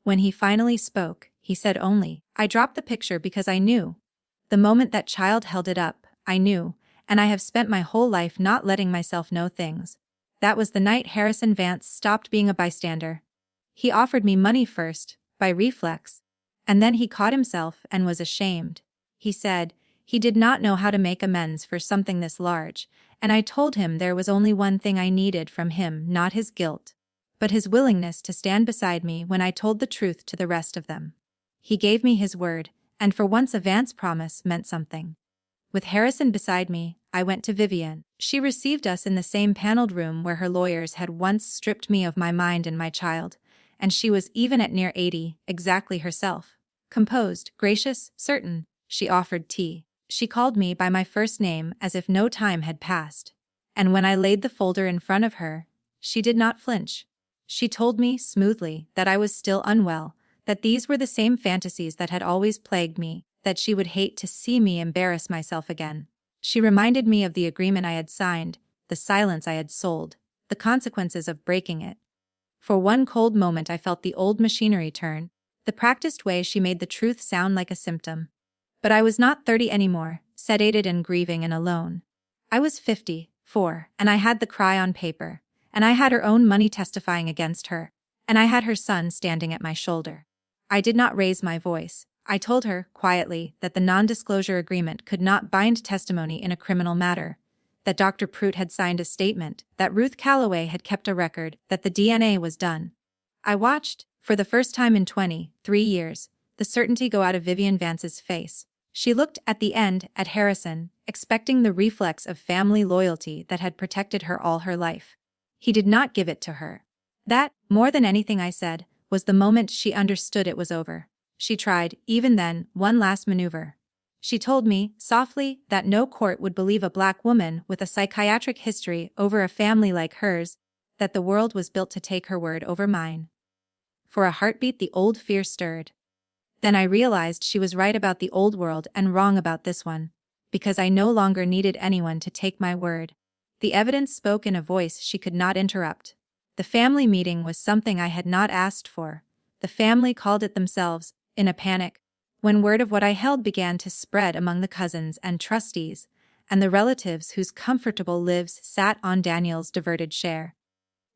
When he finally spoke, he said only, "I dropped the picture because I knew. The moment that child held it up, I knew, and I have spent my whole life not letting myself know things." That was the night Harrison Vance stopped being a bystander. He offered me money first, by reflex, and then he caught himself and was ashamed. He said he did not know how to make amends for something this large, and I told him there was only one thing I needed from him, not his guilt, but his willingness to stand beside me when I told the truth to the rest of them. He gave me his word, and for once a Vance promise meant something. With Harrison beside me, I went to Vivian. She received us in the same paneled room where her lawyers had once stripped me of my mind and my child, and she was even at near 80, exactly herself. Composed, gracious, certain, she offered tea. She called me by my first name as if no time had passed. And when I laid the folder in front of her, she did not flinch. She told me, smoothly, that I was still unwell, that these were the same fantasies that had always plagued me, that she would hate to see me embarrass myself again. She reminded me of the agreement I had signed, the silence I had sold, the consequences of breaking it. For one cold moment I felt the old machinery turn, the practiced way she made the truth sound like a symptom. But I was not 30 anymore, sedated and grieving and alone. I was 54, and I had the cry on paper, and I had her own money testifying against her, and I had her son standing at my shoulder. I did not raise my voice. I told her, quietly, that the non-disclosure agreement could not bind testimony in a criminal matter, that Dr. Prout had signed a statement, that Ruth Calloway had kept a record, that the DNA was done. I watched, for the first time in 23 years, the certainty go out of Vivian Vance's face. She looked at the end at Harrison, expecting the reflex of family loyalty that had protected her all her life. He did not give it to her. That, more than anything I said, was the moment she understood it was over. She tried, even then, one last maneuver. She told me, softly, that no court would believe a black woman with a psychiatric history over a family like hers, that the world was built to take her word over mine. For a heartbeat the old fear stirred. Then I realized she was right about the old world and wrong about this one, because I no longer needed anyone to take my word. The evidence spoke in a voice she could not interrupt. The family meeting was something I had not asked for. The family called it themselves, in a panic, when word of what I held began to spread among the cousins and trustees, and the relatives whose comfortable lives sat on Daniel's diverted share.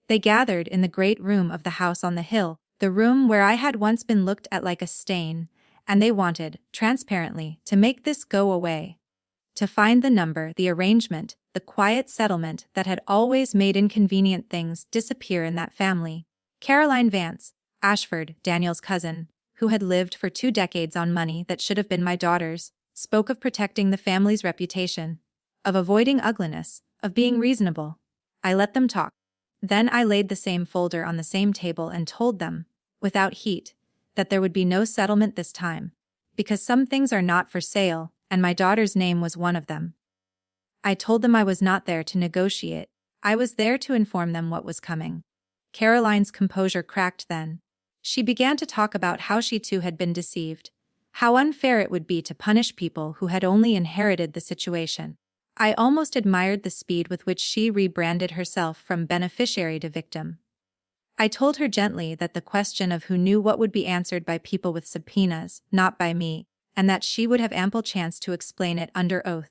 They gathered in the great room of the house on the hill, the room where I had once been looked at like a stain, and they wanted, transparently, to make this go away. To find the number, the arrangement, the quiet settlement that had always made inconvenient things disappear in that family. Caroline Vance, Ashford, Daniel's cousin, who had lived for 2 decades on money that should have been my daughter's, spoke of protecting the family's reputation, of avoiding ugliness, of being reasonable. I let them talk. Then I laid the same folder on the same table and told them, without heat, that there would be no settlement this time, because some things are not for sale, and my daughter's name was one of them. I told them I was not there to negotiate, I was there to inform them what was coming. Caroline's composure cracked then. She began to talk about how she too had been deceived, how unfair it would be to punish people who had only inherited the situation. I almost admired the speed with which she rebranded herself from beneficiary to victim. I told her gently that the question of who knew what would be answered by people with subpoenas, not by me, and that she would have ample chance to explain it under oath.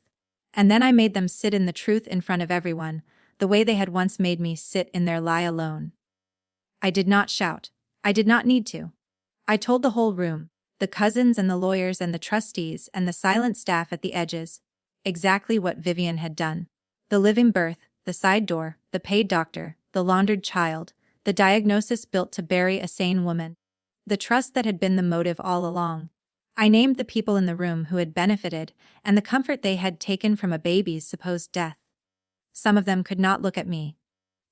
And then I made them sit in the truth in front of everyone, the way they had once made me sit in their lie alone. I did not shout. I did not need to. I told the whole room, the cousins and the lawyers and the trustees and the silent staff at the edges, exactly what Vivian had done. The living birth, the side door, the paid doctor, the laundered child, the diagnosis built to bury a sane woman. The trust that had been the motive all along. I named the people in the room who had benefited and the comfort they had taken from a baby's supposed death. Some of them could not look at me.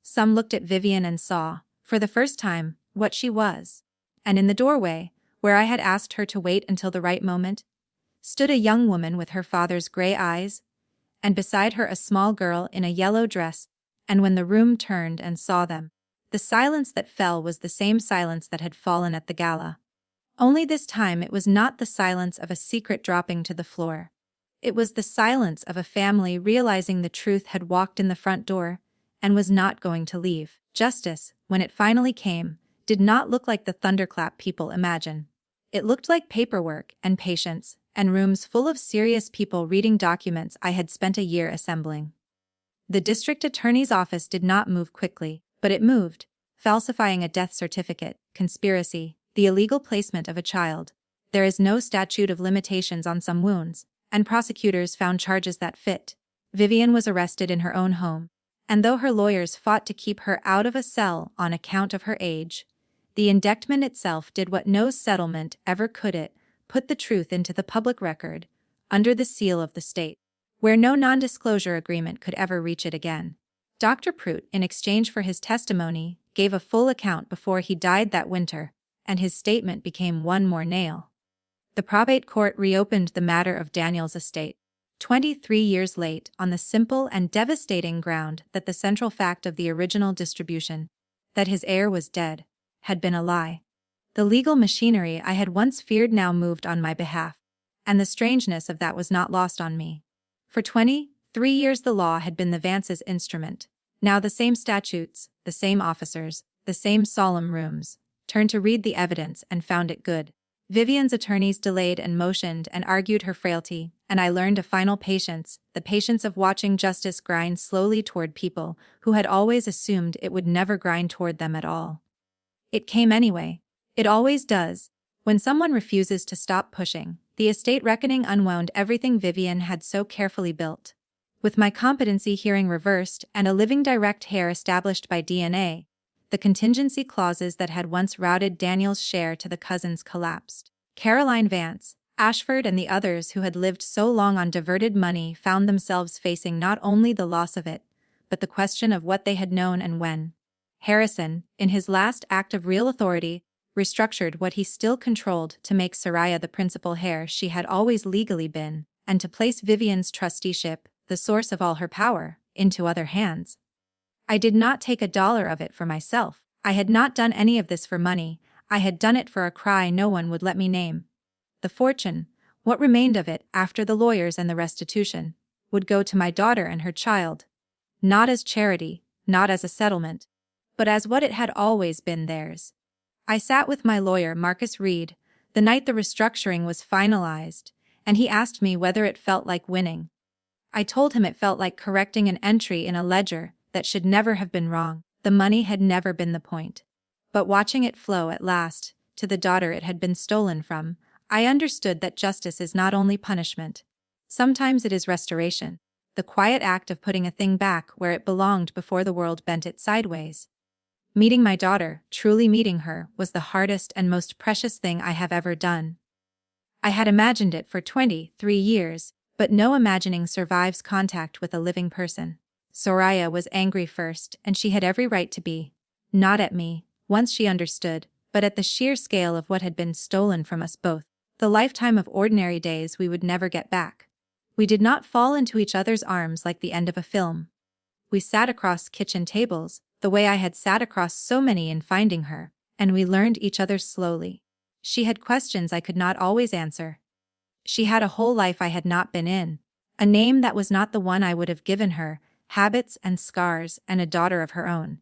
Some looked at Vivian and saw, for the first time, what she was. And in the doorway, where I had asked her to wait until the right moment, stood a young woman with her father's gray eyes, and beside her a small girl in a yellow dress, and when the room turned and saw them, the silence that fell was the same silence that had fallen at the gala. Only this time it was not the silence of a secret dropping to the floor. It was the silence of a family realizing the truth had walked in the front door, and was not going to leave. Justice, when it finally came, did not look like the thunderclap people imagine. It looked like paperwork and patience, and rooms full of serious people reading documents I had spent a year assembling. The district attorney's office did not move quickly, but it moved, falsifying a death certificate, conspiracy, the illegal placement of a child. There is no statute of limitations on some wounds, and prosecutors found charges that fit. Vivian was arrested in her own home, and though her lawyers fought to keep her out of a cell on account of her age, the indictment itself did what no settlement ever could: it put the truth into the public record, under the seal of the state, where no non-disclosure agreement could ever reach it again. Dr. Prout, in exchange for his testimony, gave a full account before he died that winter, and his statement became one more nail. The probate court reopened the matter of Daniel's estate, 23 years late, on the simple and devastating ground that the central fact of the original distribution, that his heir was dead, had been a lie. The legal machinery I had once feared now moved on my behalf, and the strangeness of that was not lost on me. For 23 years the law had been the Vance's instrument. Now the same statutes, the same officers, the same solemn rooms, turned to read the evidence and found it good. Vivian's attorneys delayed and motioned and argued her frailty, and I learned a final patience, the patience of watching justice grind slowly toward people who had always assumed it would never grind toward them at all. It came anyway. It always does. When someone refuses to stop pushing, the estate reckoning unwound everything Vivian had so carefully built. With my competency hearing reversed and a living direct heir established by DNA, the contingency clauses that had once routed Daniel's share to the cousins collapsed. Caroline Vance, Ashford and the others who had lived so long on diverted money found themselves facing not only the loss of it, but the question of what they had known and when. Harrison, in his last act of real authority, restructured what he still controlled to make Soraya the principal heir she had always legally been, and to place Vivian's trusteeship, the source of all her power, into other hands. I did not take a dollar of it for myself. I had not done any of this for money. I had done it for a cry no one would let me name. The fortune, what remained of it after the lawyers and the restitution, would go to my daughter and her child. Not as charity, not as a settlement, but as what it had always been theirs. I sat with my lawyer Marcus Reed, the night the restructuring was finalized, and he asked me whether it felt like winning. I told him it felt like correcting an entry in a ledger that should never have been wrong. The money had never been the point. But watching it flow at last, to the daughter it had been stolen from, I understood that justice is not only punishment. Sometimes it is restoration, the quiet act of putting a thing back where it belonged before the world bent it sideways. Meeting my daughter, truly meeting her, was the hardest and most precious thing I have ever done. I had imagined it for 23 years, but no imagining survives contact with a living person. Soraya was angry first, and she had every right to be. Not at me, once she understood, but at the sheer scale of what had been stolen from us both. The lifetime of ordinary days we would never get back. We did not fall into each other's arms like the end of a film. We sat across kitchen tables, the way I had sat across so many in finding her, and we learned each other slowly. She had questions I could not always answer. She had a whole life I had not been in, a name that was not the one I would have given her, habits and scars and a daughter of her own.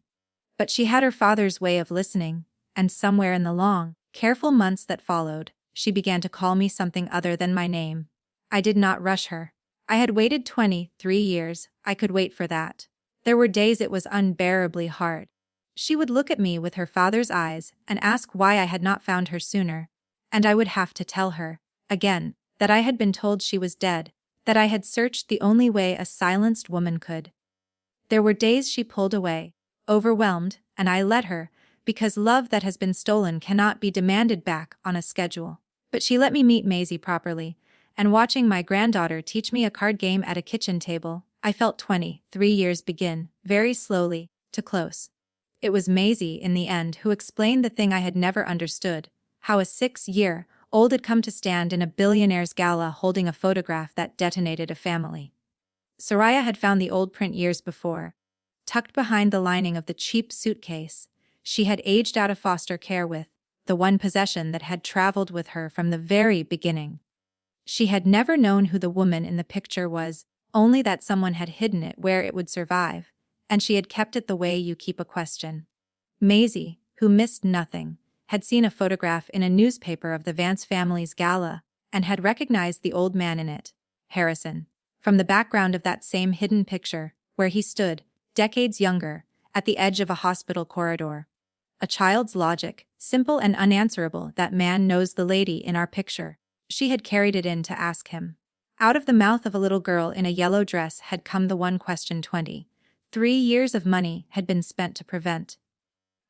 But she had her father's way of listening, and somewhere in the long, careful months that followed, she began to call me something other than my name. I did not rush her. I had waited 23 years, I could wait for that. There were days it was unbearably hard. She would look at me with her father's eyes and ask why I had not found her sooner, and I would have to tell her, again, that I had been told she was dead, that I had searched the only way a silenced woman could. There were days she pulled away, overwhelmed, and I let her, because love that has been stolen cannot be demanded back on a schedule. But she let me meet Maisie properly, and watching my granddaughter teach me a card game at a kitchen table, I felt 23 years begin, very slowly, to close. It was Maisie, in the end, who explained the thing I had never understood, how a 6-year-old had come to stand in a billionaire's gala holding a photograph that detonated a family. Soraya had found the old print years before. Tucked behind the lining of the cheap suitcase, she had aged out of foster care with the one possession that had traveled with her from the very beginning. She had never known who the woman in the picture was, only that someone had hidden it where it would survive, and she had kept it the way you keep a question. Maisie, who missed nothing, had seen a photograph in a newspaper of the Vance family's gala, and had recognized the old man in it, Harrison, from the background of that same hidden picture, where he stood, decades younger, at the edge of a hospital corridor. A child's logic, simple and unanswerable. That man knows the lady in our picture. She had carried it in to ask him. Out of the mouth of a little girl in a yellow dress had come the one question 23 years of money had been spent to prevent.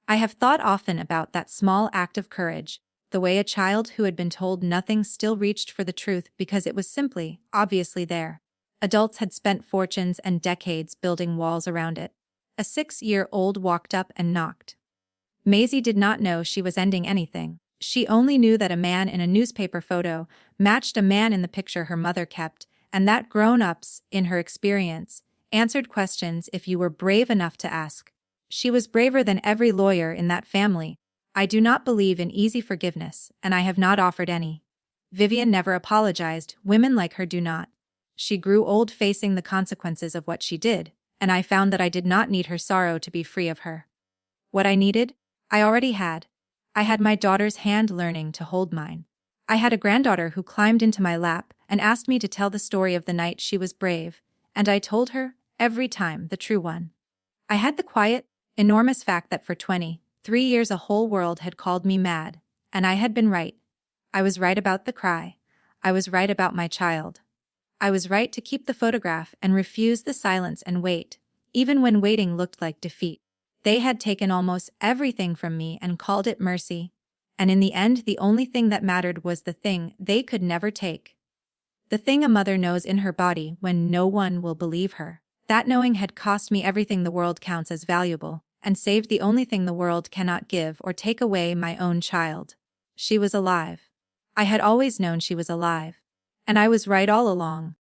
I have thought often about that small act of courage, the way a child who had been told nothing still reached for the truth because it was simply, obviously there. Adults had spent fortunes and decades building walls around it. A 6-year-old walked up and knocked. Maisie did not know she was ending anything. She only knew that a man in a newspaper photo matched a man in the picture her mother kept, and that grown-ups, in her experience, answered questions if you were brave enough to ask. She was braver than every lawyer in that family. I do not believe in easy forgiveness, and I have not offered any. Vivian never apologized. Women like her do not. She grew old facing the consequences of what she did, and I found that I did not need her sorrow to be free of her. What I needed, I already had. I had my daughter's hand learning to hold mine. I had a granddaughter who climbed into my lap and asked me to tell the story of the night she was brave, and I told her, every time, the true one. I had the quiet, enormous fact that for 23 years a whole world had called me mad, and I had been right. I was right about the cry. I was right about my child. I was right to keep the photograph and refuse the silence and wait, even when waiting looked like defeat. They had taken almost everything from me and called it mercy. And in the end, the only thing that mattered was the thing they could never take. The thing a mother knows in her body when no one will believe her. That knowing had cost me everything the world counts as valuable, and saved the only thing the world cannot give or take away: my own child. She was alive. I had always known she was alive. And I was right all along.